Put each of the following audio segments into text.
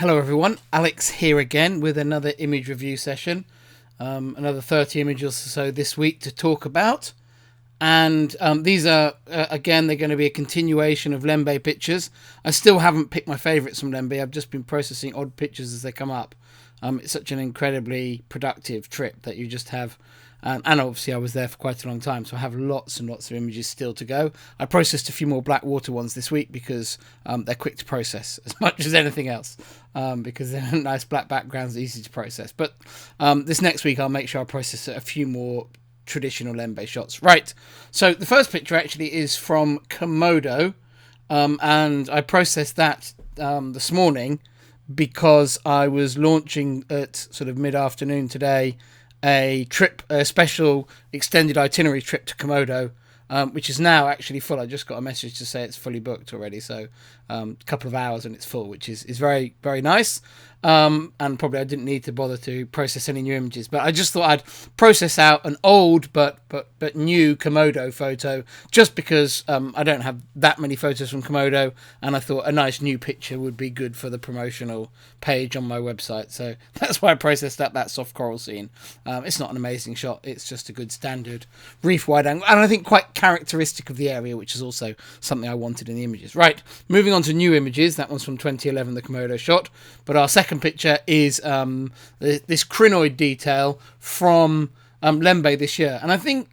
Hello everyone, Alex here again with another image review session. Another 30 images or so this week to talk about. And these are, again, they're going to be a continuation of Lembeh pictures. I still haven't picked my favourites from Lembeh. I've just been processing odd pictures as they come up. It's such an incredibly productive trip that you just have. And obviously I was there for quite a long time, so I have lots and lots of images still to go. I processed a few more Blackwater ones this week because they're quick to process as much as anything else, because they're nice black backgrounds, easy to process. But this next week I'll make sure I process a few more traditional Lembeh shots. Right, so the first picture actually is from Komodo, and I processed that this morning because I was launching at sort of mid-afternoon today a special extended itinerary trip to Komodo, which is now actually full. I just got a message to say it's fully booked already, so a couple of hours and it's full, which is very, very nice. And probably I didn't need to bother to process any new images, but I just thought I'd process out an old but new Komodo photo, just because I don't have that many photos from Komodo, and I thought a nice new picture would be good for the promotional page on my website. So that's why I processed up that soft coral scene. It's not an amazing shot, it's just a good standard reef wide angle, and I think quite characteristic of the area, which is also something I wanted in the images. Right, moving on to new images. That one's from 2011, the Komodo shot, but our second picture is this crinoid detail from Lembeh this year. And I think,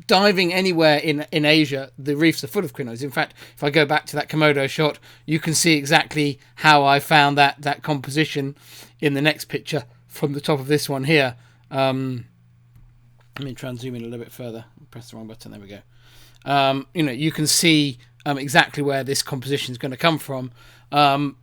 diving anywhere in Asia, the reefs are full of crinoids. In fact, if I go back to that Komodo shot, you can see exactly how I found that composition in the next picture from the top of this one here. Let me try and zoom in a little bit further. Press the wrong button. There we go. You can see exactly where this composition is going to come from.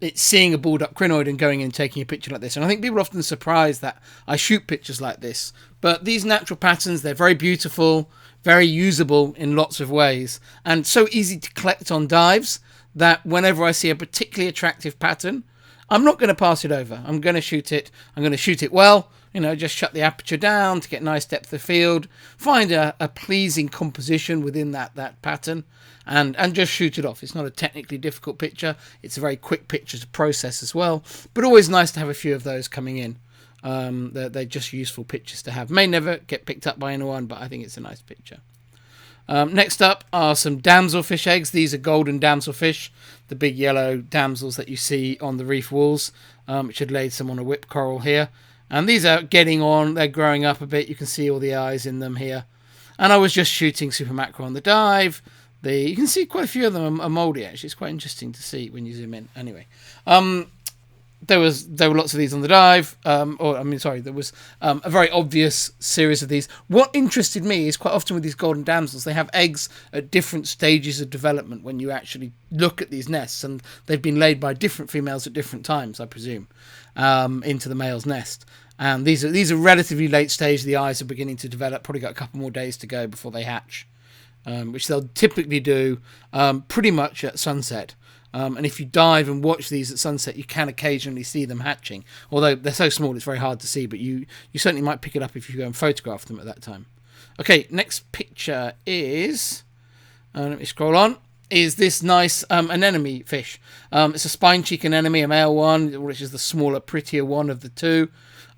It's seeing a Bulldog Crenoid and going in and taking a picture like this. And I think people are often surprised that I shoot pictures like this. But these natural patterns, they're very beautiful, very usable in lots of ways, and so easy to collect on dives that whenever I see a particularly attractive pattern, I'm not going to pass it over. I'm going to shoot it. I'm going to shoot it well. Just shut the aperture down to get nice depth of field, find a pleasing composition within that pattern, and just shoot it off. It's not a technically difficult picture. It's a very quick picture to process as well, but always nice to have a few of those coming in. They're just useful pictures to have. May never get picked up by anyone, but I think it's a nice picture. Next up are some damselfish eggs. These are golden damselfish, the big yellow damsels that you see on the reef walls, which had laid some on a whip coral here. And these are getting on, they're growing up a bit. You can see all the eyes in them here. And I was just shooting super macro on the dive. You can see quite a few of them are mouldy, actually. It's quite interesting to see when you zoom in. Anyway, there were lots of these on the dive. There was a very obvious series of these. What interested me is quite often with these golden damsels, they have eggs at different stages of development when you actually look at these nests, and they've been laid by different females at different times, I presume, into the male's nest. And these are relatively late stage. The eyes are beginning to develop. Probably got a couple more days to go before they hatch, which they'll typically do pretty much at sunset. And if you dive and watch these at sunset, you can occasionally see them hatching. Although they're so small, it's very hard to see, but you certainly might pick it up if you go and photograph them at that time. Okay, next picture is, let me scroll on, is this nice anemone fish. It's a spine cheek anemone, a male one, which is the smaller, prettier one of the two.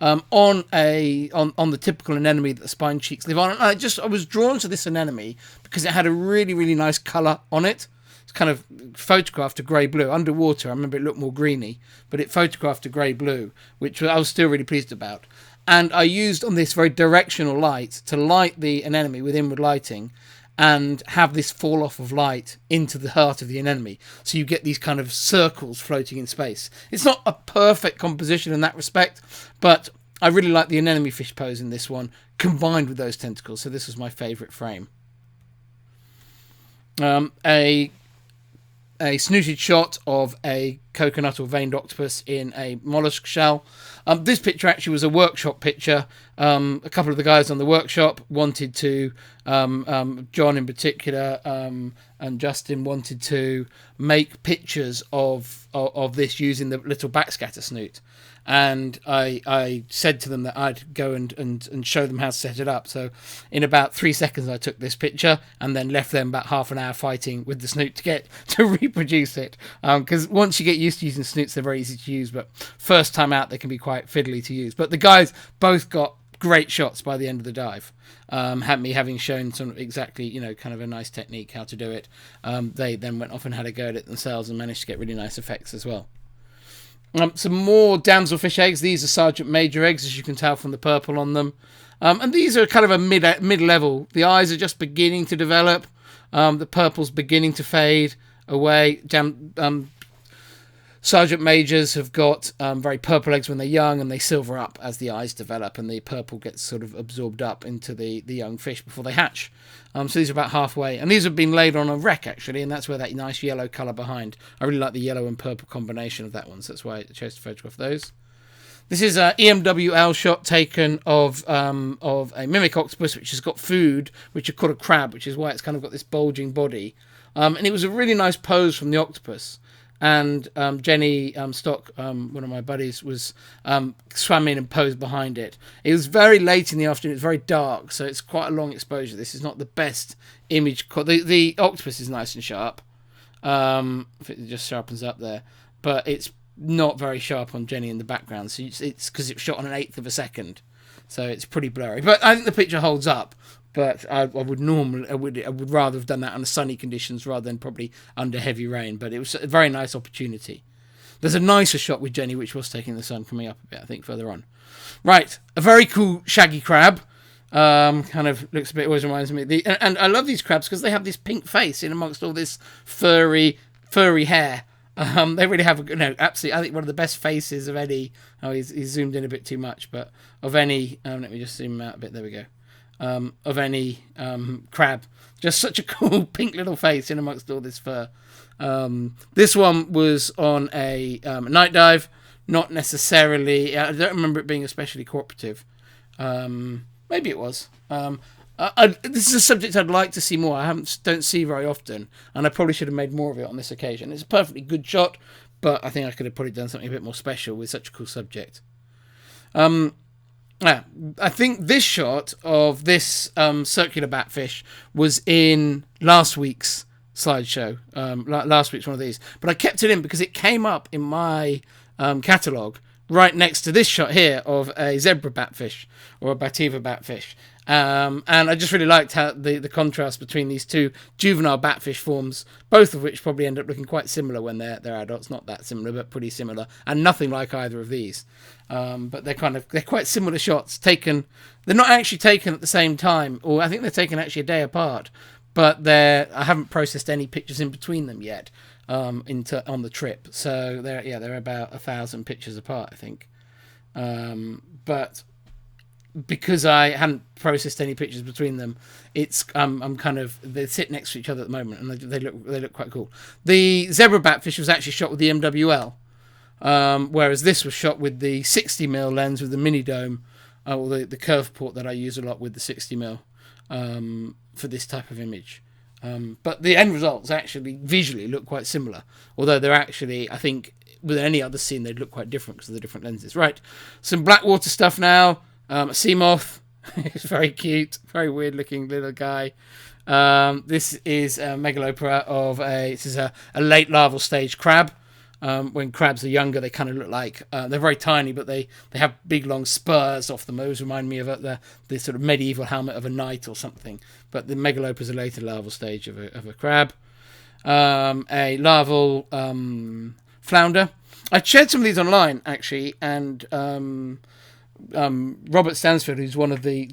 On the typical anemone that the spine cheeks live on. And I was drawn to this anemone because it had a really, really nice colour on it. It's kind of photographed a grey blue. Underwater, I remember it looked more greeny, but it photographed a grey blue, which I was still really pleased about. And I used on this very directional light to light the anemone with inward lighting and have this fall off of light into the heart of the anemone. So you get these kind of circles floating in space. It's not a perfect composition in that respect, but I really like the anemone fish pose in this one, combined with those tentacles. So this was my favourite frame. A snooted shot of a coconut or veined octopus in a mollusk shell. This picture actually was a workshop picture. A couple of the guys on the workshop wanted to, John in particular, and Justin wanted to make pictures of this using the little backscatter snoot. And I said to them that I'd go and show them how to set it up. So in about 3 seconds I took this picture and then left them about half an hour fighting with the snoot to reproduce it. Because once you get used to using snoots, they're very easy to use, but first time out, they can be quite fiddly to use. But the guys both got great shots by the end of the dive. Having shown some exactly, kind of a nice technique how to do it. They then went off and had a go at it themselves and managed to get really nice effects as well. Some more damselfish eggs. These are Sergeant Major eggs, as you can tell from the purple on them. And these are kind of a mid-level. The eyes are just beginning to develop. The purple's beginning to fade away. Sergeant Majors have got very purple eggs when they're young, and they silver up as the eyes develop, and the purple gets sort of absorbed up into the young fish before they hatch. So these are about halfway, and these have been laid on a wreck actually, and that's where that nice yellow colour behind. I really like the yellow and purple combination of that one, so that's why I chose to photograph those. This is an EMWL shot taken of a mimic octopus, which has got food, which are called a crab, which is why it's kind of got this bulging body. And it was a really nice pose from the octopus. And Jenny Stock, one of my buddies, was swam in and posed behind it. It was very late in the afternoon. It's very dark, so it's quite a long exposure. This is not the best image. The octopus is nice and sharp. If it just sharpens up there. But it's not very sharp on Jenny in the background. So it's because it's shot on 1/8 of a second. So it's pretty blurry. But I think the picture holds up. But I would rather have done that under sunny conditions rather than probably under heavy rain. But it was a very nice opportunity. There's a nicer shot with Jenny, which was taking the sun coming up a bit, I think, further on. Right, a very cool shaggy crab. Kind of looks a bit, always reminds me. And I love these crabs because they have this pink face in amongst all this furry hair. They really have, absolutely, I think one of the best faces of any. Oh, he's zoomed in a bit too much, but of any. Let me just zoom out a bit. There we go. Of any crab. Just such a cool pink little face in amongst all this fur. This one was on a night dive, not necessarily. I don't remember it being especially cooperative. Maybe it was. This is a subject I'd like to see more. I don't see very often, and I probably should have made more of it on this occasion. It's a perfectly good shot, but I think I could have probably done something a bit more special with such a cool subject. I think this shot of this circular batfish was in last week's slideshow. Last week's one of these. But I kept it in because it came up in my catalogue right next to this shot here of a zebra batfish or a Bativa batfish. And I just really liked how the contrast between these two juvenile batfish forms, both of which probably end up looking quite similar when they're adults. Not that similar, but pretty similar, and nothing like either of these. But they're quite similar shots taken. They're not actually taken at the same time, or I think they're taken actually a day apart. But I haven't processed any pictures in between them yet on the trip. So they're about 1,000 pictures apart, I think. But because I hadn't processed any pictures between them, it's they sit next to each other at the moment, and they look quite cool. The zebra batfish was actually shot with the MWL, whereas this was shot with the 60mm lens with the mini dome, or the curve port that I use a lot with the 60mm for this type of image. But the end results actually visually look quite similar, although they're actually, I think, with any other scene they'd look quite different because of the different lenses. Right, some Blackwater stuff now. A Cmoth. It's very cute, very weird looking little guy. This is a megalopora this is a late larval stage crab. When crabs are younger, they kind of look like, they're very tiny, but they have big long spurs off them. Those remind me of the sort of medieval helmet of a knight or something. But the megalopora is a later larval stage of a crab. A larval flounder. I shared some of these online, actually, and Robert Stansfield, who's one of the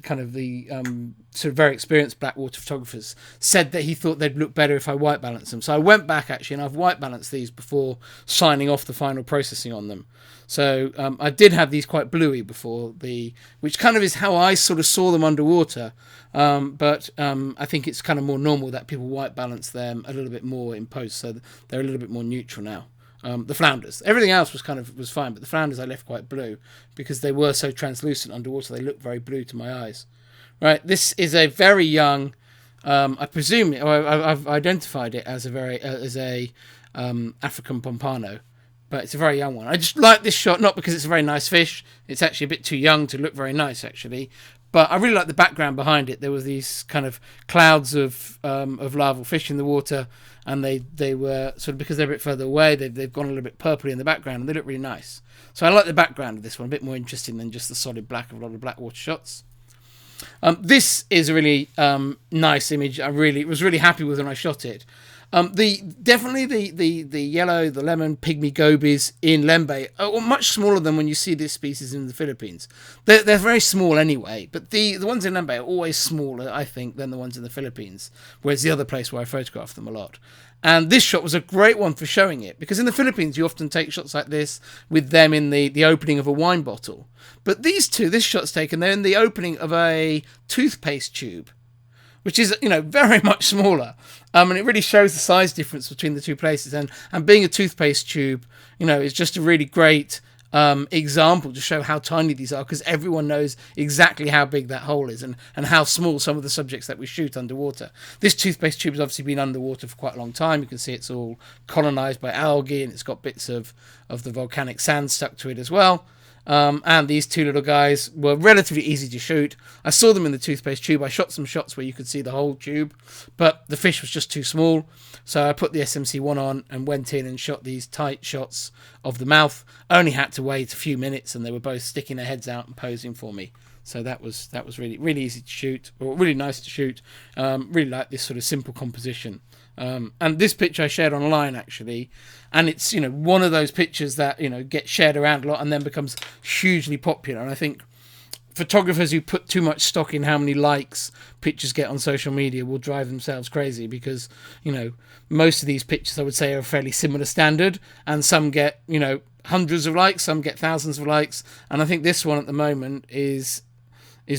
sort of very experienced Blackwater photographers, said that he thought they'd look better if I white balanced them. So I went back actually, and I've white balanced these before signing off the final processing on them. So I did have these quite bluey before, which kind of is how I sort of saw them underwater. But I think it's kind of more normal that people white balance them a little bit more in post, so they're a little bit more neutral now. The flounders, everything else was fine, but the flounders I left quite blue because they were so translucent underwater. They looked very blue to my eyes. Right, this is a very young. I presume, or I've identified it as a African pompano, but it's a very young one. I just like this shot, not because it's a very nice fish. It's actually a bit too young to look very nice, actually, But I really like the background behind it. There was these kind of clouds of larval fish in the water, and they were sort of, because they're a bit further away, they've gone a little bit purpley in the background, and they look really nice. So I like the background of this one, a bit more interesting than just the solid black of a lot of Blackwater shots. This is a really nice image. I was really happy with when I shot it. Definitely the yellow, the lemon pygmy gobis in Lembeh are much smaller than when you see this species in the Philippines. They're very small anyway, but the ones in Lembeh are always smaller, I think, than the ones in the Philippines, whereas the other place where I photographed them a lot. And this shot was a great one for showing it, because in the Philippines you often take shots like this with them in the opening of a wine bottle. But these two, this shot's taken, they're in the opening of a toothpaste tube, which is, very much smaller. And it really shows the size difference between the two places. And being a toothpaste tube, is just a really great example to show how tiny these are, because everyone knows exactly how big that hole is and how small some of the subjects that we shoot underwater. This toothpaste tube has obviously been underwater for quite a long time. You can see it's all colonized by algae, and it's got bits of the volcanic sand stuck to it as well. And these two little guys were relatively easy to shoot. I saw them in the toothpaste tube. I shot some shots where you could see the whole tube, but the fish was just too small. So I put the SMC1 on and went in and shot these tight shots of the mouth. Only had to wait a few minutes, and they were both sticking their heads out and posing for me. So that was really, really easy to shoot, or really nice to shoot. Really like this sort of simple composition. And this picture I shared online, actually, and it's one of those pictures that gets shared around a lot and then becomes hugely popular. And I think photographers who put too much stock in how many likes pictures get on social media will drive themselves crazy, because most of these pictures, I would say, are a fairly similar standard, and some get hundreds of likes, some get thousands of likes, and I think this one at the moment is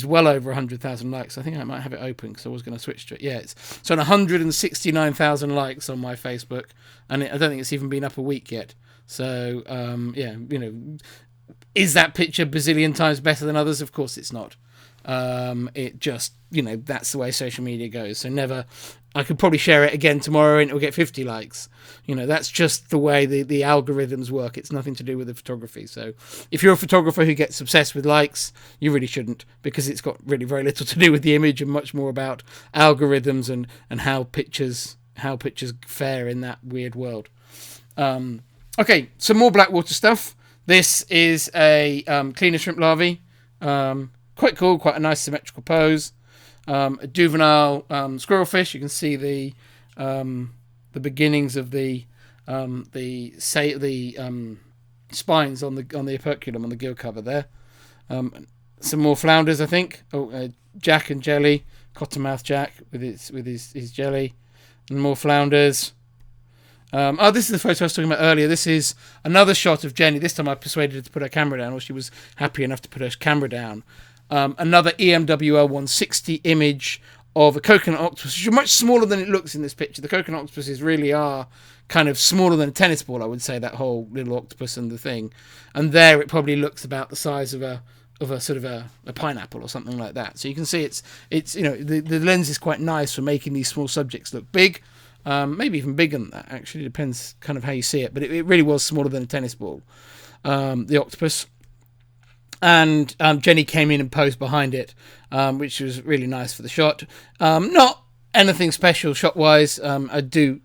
well over 100,000 likes. I think I might have it open because I was going to switch to it. Yeah, it's on 169,000 likes on my Facebook, and I don't think it's even been up a week yet. So, is that picture bazillion times better than others? Of course it's not. It just, that's the way social media goes. So I could probably share it again tomorrow and it'll get 50 likes. That's just the way the algorithms work. It's nothing to do with the photography. So if you're a photographer who gets obsessed with likes, you really shouldn't, because it's got really very little to do with the image and much more about algorithms and how pictures fare in that weird world. Okay, some more Blackwater stuff. This is a cleaner shrimp larvae. Quite cool, quite a nice symmetrical pose. A juvenile squirrelfish. You can see the beginnings of the spines on the operculum on the gill cover there. Some more flounders, I think. Jack and jelly, cottonmouth Jack with his jelly, and more flounders. This is the photo I was talking about earlier. This is another shot of Jenny. This time I persuaded her to put her camera down, or she was happy enough to put her camera down. Another EMWL 160 image of a coconut octopus, which is much smaller than it looks in this picture. The coconut octopuses really are kind of smaller than a tennis ball, I would say, that whole little octopus and the thing. And there it probably looks about the size of a sort of a pineapple or something like that. So you can see it's the lens is quite nice for making these small subjects look big. Maybe even bigger than that, actually. It depends kind of how you see it. But it really was smaller than a tennis ball, the octopus. And Jenny came in and posed behind it, which was really nice for the shot. Not anything special shot-wise. I do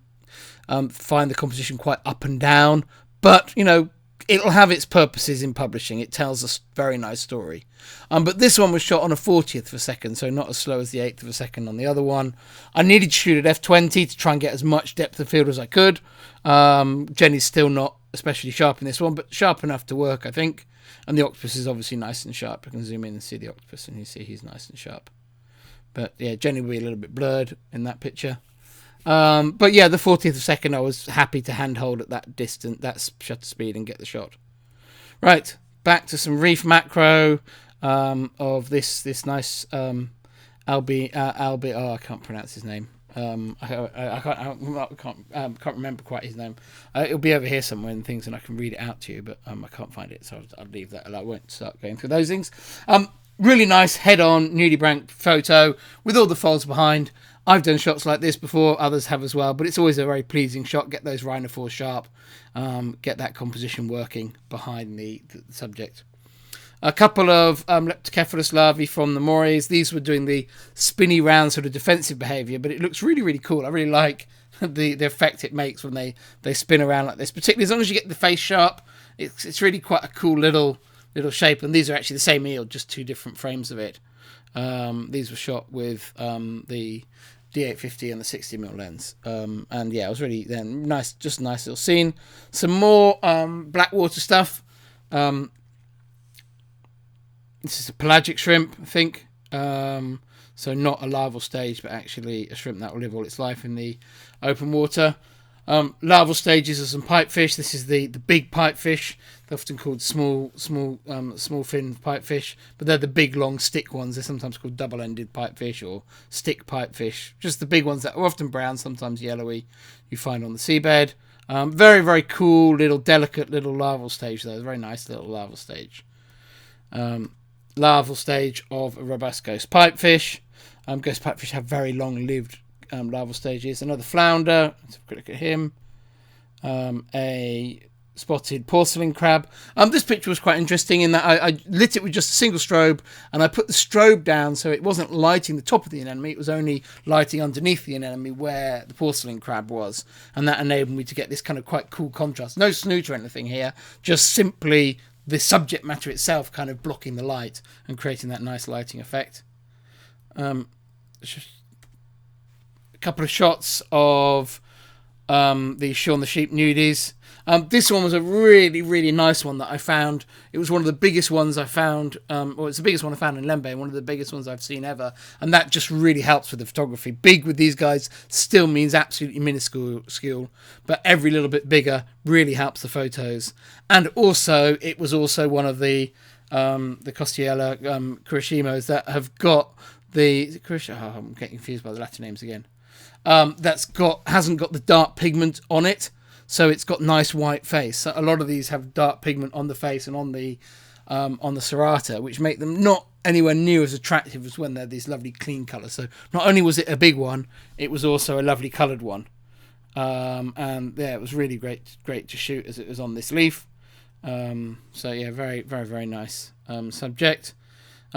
find the composition quite up and down. But, it'll have its purposes in publishing. It tells a very nice story. But this one was shot on a 40th of a second, so not as slow as the 8th of a second on the other one. I needed to shoot at f20 to try and get as much depth of field as I could. Jenny's still not especially sharp in this one, but sharp enough to work, I think. And the octopus is obviously nice and sharp. I can zoom in and see the octopus, and you see he's nice and shup. But yeah, Jenny will be a little bit blurred in that picture. But yeah, the 40th of a second, I was happy to handhold at that distance, that shutter speed, and get the shot. Right, back to some reef macro of this nice Albi. Oh, I can't pronounce his name. I can't remember quite his name. It'll be over here somewhere in things, and I can read it out to you, but I can't find it, so I'll leave that. I won't start going through those things. Really nice head-on nudibranch photo with all the folds behind. I've done shots like this before, others have as well, but it's always a very pleasing shot. Get those rhinophores sharp, get that composition working behind the subject. A couple of Kefiris larvae from the morays. These were doing the spinny round sort of defensive behaviour, but it looks really, really cool. I really like the effect it makes when they spin around like this, particularly as long as you get the face sharp. It's really quite a cool little shape, and these are actually the same eel, just 2 different frames of it. These were shot with the D850 and the 60mm lens, and yeah, it was really nice, just a nice little scene. Some more Blackwater stuff. This is a pelagic shrimp, I think. So not a larval stage, but actually a shrimp that will live all its life in the open water. Larval stages are some pipefish. This is the big pipefish. They're often called small fin pipefish, but they're the big long stick ones. They're sometimes called double-ended pipefish or stick pipefish. Just the big ones that are often brown, sometimes yellowy, you find on the seabed. Very, very cool little delicate little larval stage though. Very nice little larval stage. Larval stage of a robust ghost pipefish. Ghost pipefish have very long-lived larval stages. Another flounder. Let's have a quick look at him. A spotted porcelain crab. This picture was quite interesting in that I lit it with just a single strobe, and I put the strobe down so it wasn't lighting the top of the anemone, it was only lighting underneath the anemone where the porcelain crab was, and that enabled me to get this kind of quite cool contrast. No snoot or anything here, just simply the subject matter itself kind of blocking the light and creating that nice lighting effect. A couple of shots of the Shaun the Sheep nudies. This one was a really, really nice one that I found. It was one of the biggest ones I found. It's the biggest one I found in Lembeh, one of the biggest ones I've seen ever. And that just really helps with the photography. Big with these guys still means absolutely minuscule, but every little bit bigger really helps the photos. And also, it was also one of the Costiella Kirishimos that have got the... I'm getting confused by the Latin names again. Hasn't got the dark pigment on it. So it's got nice white face. So a lot of these have dark pigment on the face and on the serrata, which make them not anywhere near as attractive as when they're these lovely clean colours. So not only was it a big one, it was also a lovely coloured one. And yeah, it was really great to shoot as it was on this leaf. So yeah, very, very, very nice subject.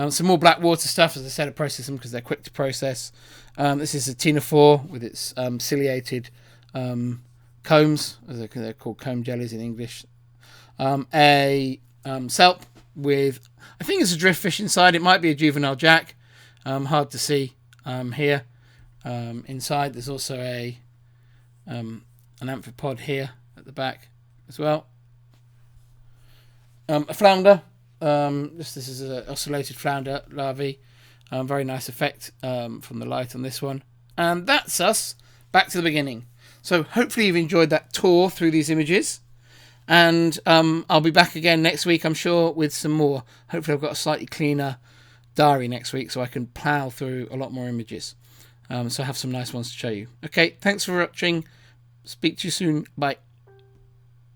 Some more Blackwater stuff. As I said, I process them because they're quick to process. This is a Ctenophore with its ciliated combs, as they're called comb jellies in English. A Selp with, I think it's a driftfish inside. It might be a juvenile jack. Hard to see here. Inside there's also an amphipod here at the back as well. A flounder. This is an oscillated flounder larvae. Very nice effect from the light on this one. And that's us back to the beginning. So hopefully you've enjoyed that tour through these images. And I'll be back again next week, I'm sure, with some more. Hopefully I've got a slightly cleaner diary next week so I can plough through a lot more images. So I have some nice ones to show you. Okay, thanks for watching. Speak to you soon. Bye.